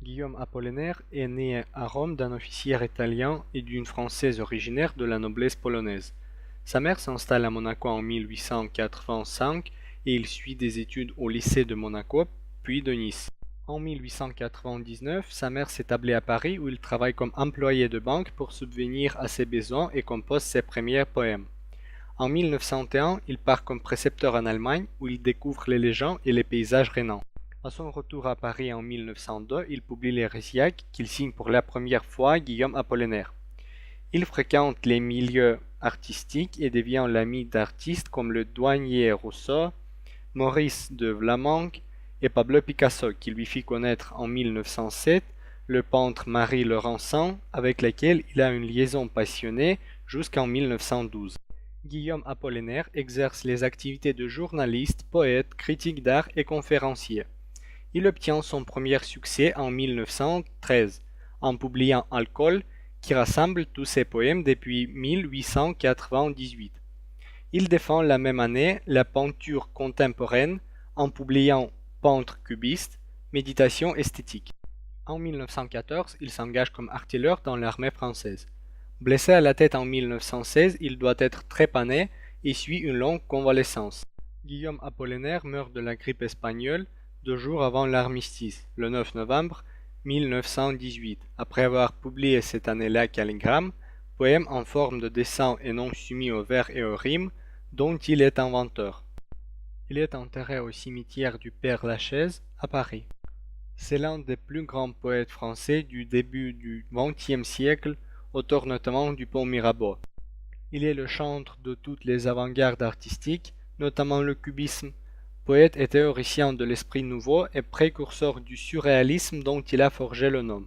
Guillaume Apollinaire est né à Rome d'un officier italien et d'une Française originaire de la noblesse polonaise. Sa mère s'installe à Monaco en 1885 et il suit des études au lycée de Monaco, puis de Nice. En 1899, sa mère s'établit à Paris où il travaille comme employé de banque pour subvenir à ses besoins et compose ses premiers poèmes. En 1901, il part comme précepteur en Allemagne où il découvre les légendes et les paysages rhénans. À son retour à Paris en 1902, il publie les Résiac qu'il signe pour la première fois Guillaume Apollinaire. Il fréquente les milieux artistiques et devient l'ami d'artistes comme le douanier Rousseau, Maurice de Vlaminck et Pablo Picasso, qui lui fit connaître en 1907 le peintre Marie Laurencin, avec lequel il a une liaison passionnée jusqu'en 1912. Guillaume Apollinaire exerce les activités de journaliste, poète, critique d'art et conférencier. Il obtient son premier succès en 1913 en publiant Alcool, qui rassemble tous ses poèmes depuis 1898. Il défend la même année la peinture contemporaine en publiant Peintre cubiste, Méditation esthétique. En 1914, il s'engage comme artilleur dans l'armée française. Blessé à la tête en 1916, il doit être trépané et suit une longue convalescence. Guillaume Apollinaire meurt de la grippe espagnole 2 jours avant l'armistice, le 9 novembre 1918, après avoir publié cette année-là Calligramme, poème en forme de dessin et non soumis aux vers et aux rimes, dont il est inventeur. Il est enterré au cimetière du Père-Lachaise à Paris. C'est l'un des plus grands poètes français du début du XXe siècle, auteur notamment du Pont Mirabeau. Il est le chantre de toutes les avant-gardes artistiques, notamment le cubisme, poète et théoricien de l'esprit nouveau et précurseur du surréalisme dont il a forgé le nom.